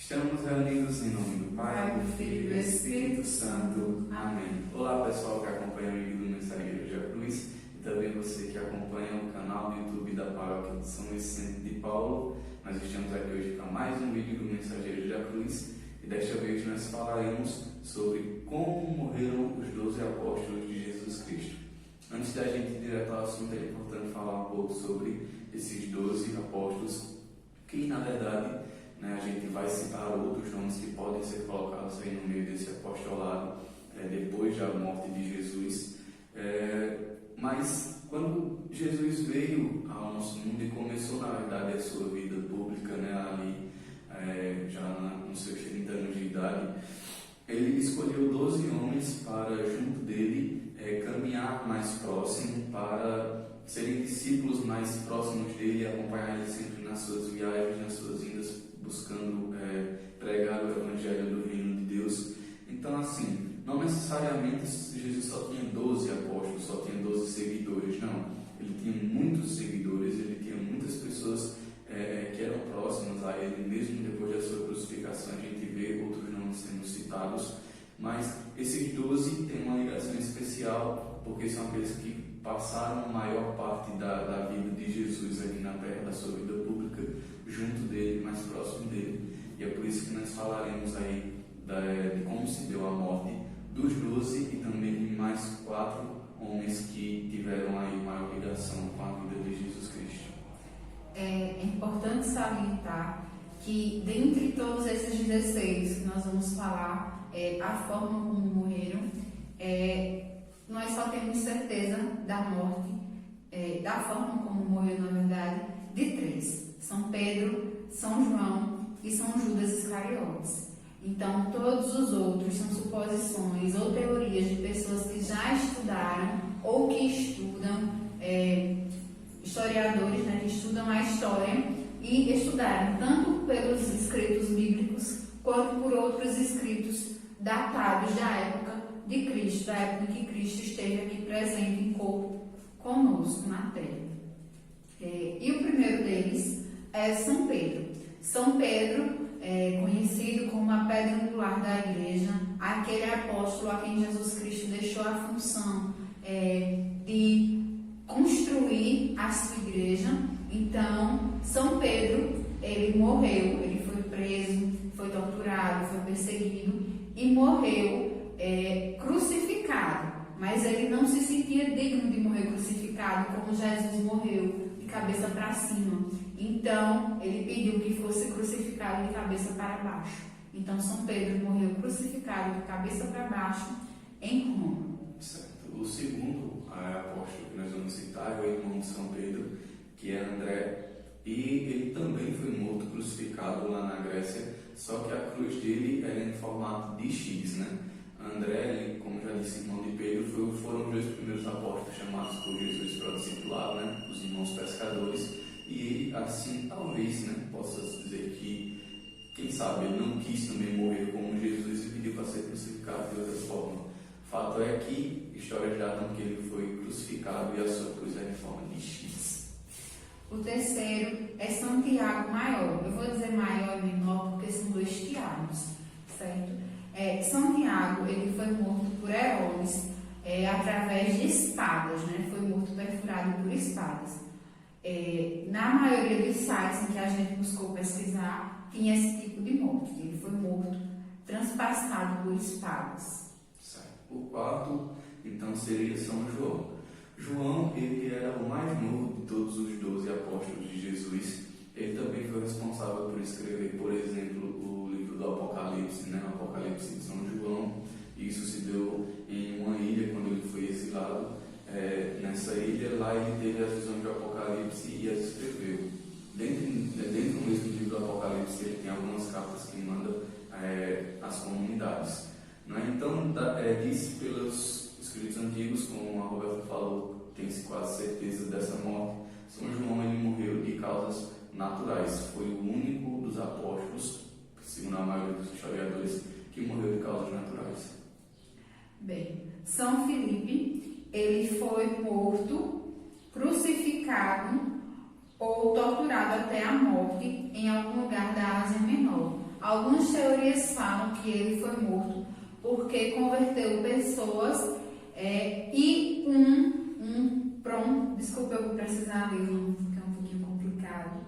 Estamos reunidos em nome do Pai, do Filho e do Espírito Santo. Amém. Olá pessoal que acompanha o vídeo do Mensageiro de Cruz e também você que acompanha o canal do YouTube da Paróquia de São Vicente de Paulo. Nós estamos aqui hoje para mais um vídeo do Mensageiro de Cruz e desta vez nós falaremos sobre como morreram os 12 apóstolos de Jesus Cristo. Antes da gente ir direto ao assunto, é importante falar um pouco sobre esses 12 apóstolos que na verdade a gente vai citar outros nomes que podem ser colocados aí no meio desse apostolado depois da morte de Jesus. Mas quando Jesus veio ao nosso mundo e começou, na verdade, a sua vida pública, ali já nos seus 30 anos de idade, ele escolheu 12 homens para, junto dele, caminhar mais próximo, para serem discípulos mais próximos dele, acompanhar ele sempre nas suas viagens, nas suas vindas, buscando pregar o Evangelho do Reino de Deus. Então, assim, não necessariamente Jesus só tinha 12 apóstolos, só tinha 12 seguidores, não. Ele tinha muitos seguidores, ele tinha muitas pessoas que eram próximas a ele, mesmo depois da sua crucificação. A gente vê outros nomes sendo citados, mas esses 12 têm uma ligação especial, porque são aqueles que passaram a maior parte da vida de Jesus aqui na terra, da sua vida pública, junto dele, mais próximo dele. E é por isso que nós falaremos aí de como se deu a morte dos 12 e também de mais 4 homens que tiveram aí maior ligação com a vida de Jesus Cristo. É importante salientar que dentre todos esses 16 que nós vamos falar, a forma como morreram, nós só temos certeza da morte, da forma como morreu, na verdade, de 3. São Pedro, São João e São Judas Iscariotes. Então, todos os outros são suposições ou teorias de pessoas que já estudaram ou que estudam, historiadores, que estudam a história e estudaram tanto pelos escritos bíblicos quanto por outros escritos datados da época de Cristo, da época em que Cristo esteve aqui presente em corpo conosco na terra. E o primeiro deles é São Pedro. São Pedro é conhecido como a pedra angular da igreja, aquele apóstolo a quem Jesus Cristo deixou a função de construir a sua igreja. Então, São Pedro, ele morreu, ele foi preso, foi torturado, foi perseguido e morreu crucificado. Mas ele não se sentia digno de morrer crucificado como Jesus morreu, de cabeça para cima. Então, ele pediu que fosse crucificado de cabeça para baixo. Então, São Pedro morreu crucificado de cabeça para baixo em Roma. Certo. O segundo apóstolo que nós vamos citar é o irmão de São Pedro, que é André, e ele também foi morto, crucificado lá na Grécia, só que a cruz dele era em formato de X, André, como já disse, irmão de Pedro, foram os 2 primeiros apóstolos chamados por Jesus para o discipulado, os irmãos pescadores, e ele, assim, talvez, possa dizer que, quem sabe, ele não quis também morrer como Jesus e pediu para ser crucificado de outra forma. Fato é que histórias datam que ele foi crucificado e a sua cruz era em forma de X. O terceiro é São Tiago Maior. Eu vou dizer maior e menor porque são 2 Tiagos, certo? São Tiago, ele foi morto por Herodes através de espadas, Foi morto perfurado por espadas. Na maioria dos sites em que a gente buscou pesquisar, tinha esse tipo de morte. Ele foi morto, transpassado por espadas. Certo. O quarto, então, seria São João. João, ele era o mais novo de todos os 12 apóstolos de Jesus. Ele também foi responsável por escrever, por exemplo, o livro do Apocalipse, o Apocalipse de São João. Isso se deu em uma ilha quando ele foi exilado. Nessa ilha, lá ele teve as visões do Apocalipse e as escreveu. Dentro mesmo do livro do Apocalipse, ele tem algumas cartas que manda às comunidades. Então, disse pelos escritos antigos, como a Roberta falou, tem-se quase certeza dessa morte. São João, ele morreu de causas naturais. Foi o único dos apóstolos, segundo a maioria dos historiadores, que morreu de causas naturais. Bem, São Filipe, ele foi morto, crucificado ou torturado até a morte em algum lugar da Ásia Menor. Algumas teorias falam que ele foi morto porque converteu pessoas desculpa, eu vou precisar ler, porque é um pouquinho complicado.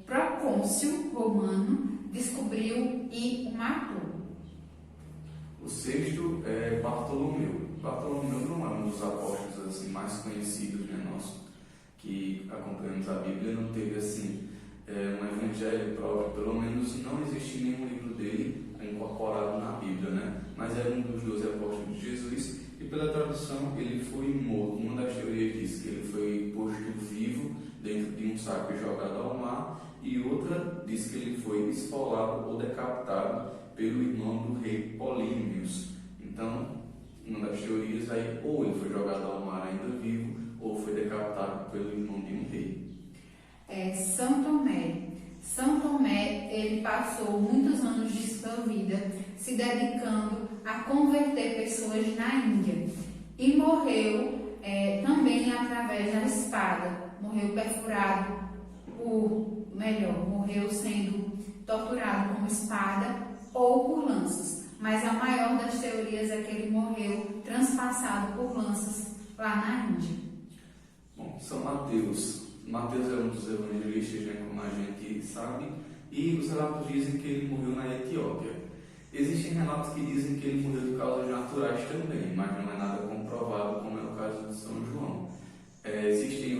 Procônsul romano descobriu e o matou. O sexto é Bartolomeu. Bartolomeu não é um dos apóstolos assim, mais conhecidos, né, nós que acompanhamos a Bíblia, não teve assim um evangelho próprio, pelo menos não existe nenhum livro dele incorporado na Bíblia, né? Mas era um dos 12 apóstolos de Jesus e pela tradução ele foi morto. Uma das teorias diz que ele foi posto vivo dentro de um saco e jogado ao mar, e outra diz que ele foi esfolado ou decapitado pelo irmão do rei Polímios. Então, uma das teorias aí, ou ele foi jogado ao mar ainda vivo, ou foi decapitado pelo irmão de um rei. São Tomé. São Tomé, ele passou muitos anos de sua vida se dedicando a converter pessoas na Índia e morreu também através da espada. Morreu perfurado morreu sendo torturado com espada ou por lanças. Mas a maior das teorias é que ele morreu transpassado por lanças lá na Índia. Bom, São Mateus. Mateus é um dos evangelistas, né, como a gente sabe, e os relatos dizem que ele morreu na Etiópia. Existem relatos que dizem que ele morreu de causas naturais também, mas não é nada comprovado, como é o caso de São João. Existem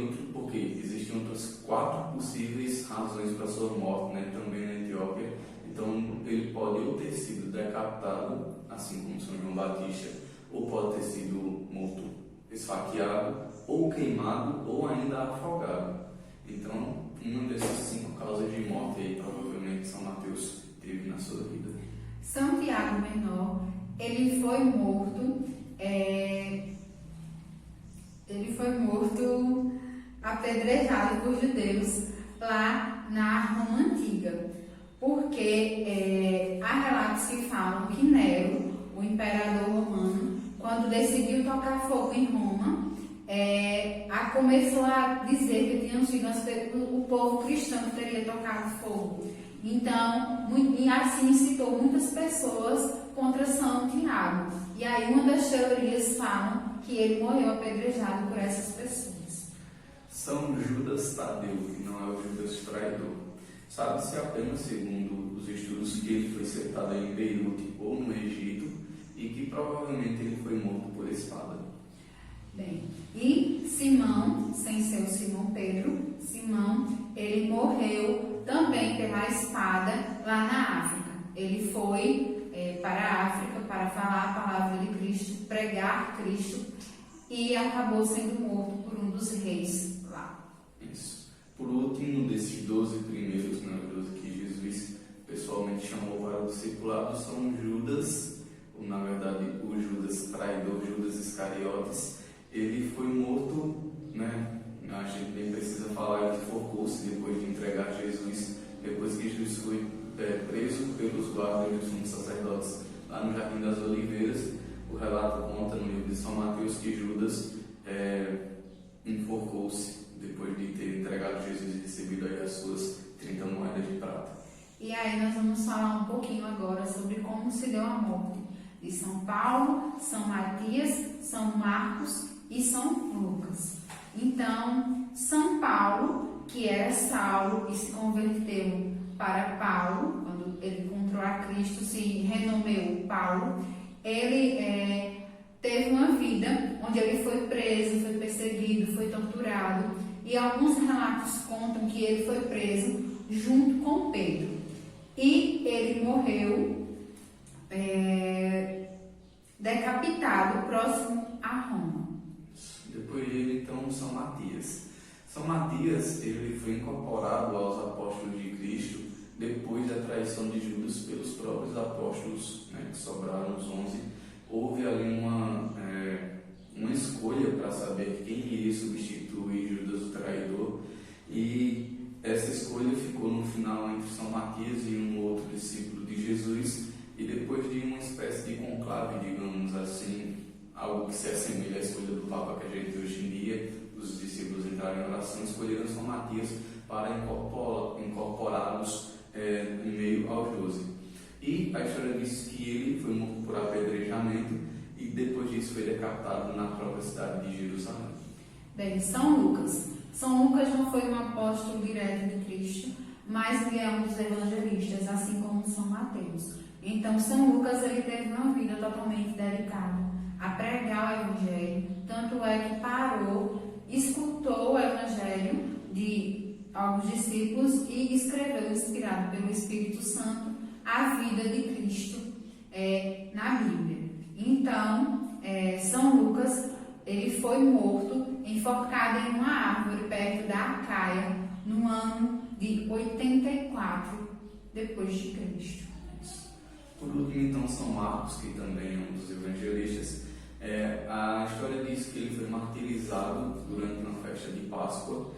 outras 4 possíveis razões para sua morte, né, também na Etiópia. Então, ele pode ou ter sido decapitado, assim como São João Batista, ou pode ter sido morto esfaqueado, ou queimado, ou ainda afogado. Então, uma dessas 5 causas de morte aí, provavelmente São Mateus teve na sua vida. São Tiago Menor, ele foi morto apedrejado por judeus lá na Roma Antiga, porque há relatos que falam que Nero, o imperador romano, quando decidiu tocar fogo em Roma, começou a dizer que tinham sido o povo cristão que teria tocado fogo. Então, assim incitou muitas pessoas contra São Tiago. E aí uma das teorias falam que ele morreu apedrejado por essas pessoas. São Judas Tadeu, que não é o Judas traidor. Sabe-se apenas, segundo os estudos, que ele foi sepultado em Beirute ou no Egito e que provavelmente ele foi morto por espada. Bem, e Simão, sem ser o Simão Pedro, Simão, ele morreu também pela espada lá na África. Ele foi para a África para falar a palavra de Cristo, pregar Cristo, e acabou sendo morto por um dos reis lá. Isso. Por último, desses 12 primeiros, né, 12 que Jesus pessoalmente chamou para o discipulado, são Judas, ou na verdade o Judas traidor, Judas Iscariotes. Ele foi morto, né? A gente nem precisa falar, ele enforcou-se depois de entregar Jesus, depois que Jesus foi preso pelos guardas dos sumos sacerdotes lá no Jardim das Oliveiras. O relato conta no livro de São Mateus que Judas enforcou-se depois de ter entregado Jesus e recebido aí as suas 30 moedas de prata. E aí nós vamos falar um pouquinho agora sobre como se deu a morte de São Paulo, São Matias, São Marcos e São Lucas. Então, São Paulo, que era Saulo e se converteu para Paulo, quando ele encontrou a Cristo, se renomeou Paulo, ele teve uma vida onde ele foi preso, foi perseguido, foi torturado, e alguns relatos contam que ele foi preso junto com Pedro. E ele morreu decapitado próximo a Roma. Depois dele, então, São Matias. São Matias, ele foi incorporado aos apóstolos de Cristo depois da traição de Judas pelos próprios apóstolos, né, que sobraram os 11. Houve ali uma escolha para saber quem iria substituir Judas o traidor, e essa escolha ficou no final entre São Matias e um outro discípulo de Jesus, e depois de uma espécie de conclave, digamos assim, algo que se assemelha à escolha do Papa que a gente hoje em dia, os discípulos entraram em oração, escolheram São Matias para incorporá-los em meio aos E a história diz que ele foi morto por apedrejamento e depois disso foi decapitado na própria cidade de Jerusalém. Bem, São Lucas. São Lucas não foi um apóstolo direto de Cristo, mas ele é um dos evangelistas, assim como São Mateus. Então, São Lucas ele teve uma vida totalmente dedicada a pregar o Evangelho, tanto é que parou, escutou o Evangelho de alguns discípulos e escreveu, inspirado pelo Espírito Santo, a vida de Cristo na Bíblia. Então, São Lucas ele foi morto, enforcado em uma árvore perto da Acaia, no ano de 84 depois de Cristo. Por último, então, São Marcos, que também é um dos evangelistas. A história diz que ele foi martirizado durante uma festa de Páscoa.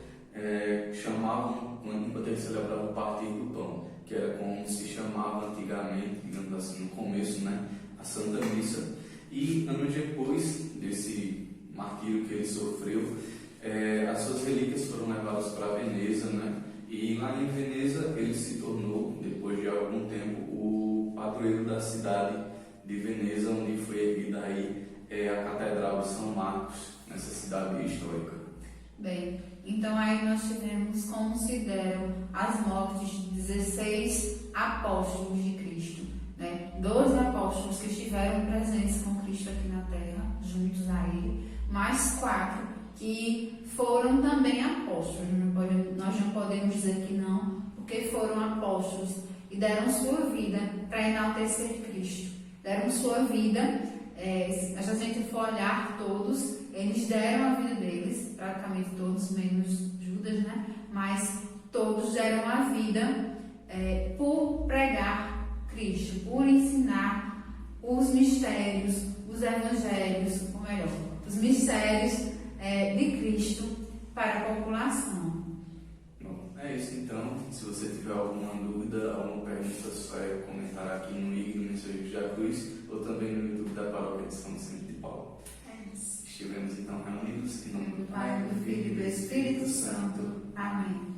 Chamavam, enquanto ele celebrava o partir do pão, que era como se chamava antigamente, digamos assim, no começo, né, a Santa Missa. E anos depois desse martírio que ele sofreu, as suas relíquias foram levadas para Veneza, né? E lá em Veneza ele se tornou, depois de algum tempo, o padroeiro da cidade de Veneza, onde foi erguida aí a Catedral de São Marcos, nessa cidade histórica. Bem, então aí nós tivemos como se deram as mortes de 16 apóstolos de Cristo, né? 12 apóstolos que estiveram presentes com Cristo aqui na Terra, juntos a Ele, mais 4 que foram também apóstolos. Nós não podemos dizer que não, porque foram apóstolos e deram sua vida para enaltecer Cristo. Deram sua vida, se a gente for olhar todos, eles deram a vida deles, praticamente todos, menos Judas, né? Mas todos deram a vida por pregar Cristo, por ensinar os mistérios, os evangelhos, ou melhor, os mistérios de Cristo para a população. Bom, é isso então. Se você tiver alguma dúvida, alguma pergunta, só comentar aqui no IG do Mensageiros da Cruz ou também no YouTube da Paróquia de São Vicente de Paulo. Estivemos então reunidos em nome do Pai, do Filho e do Espírito Santo. Amém.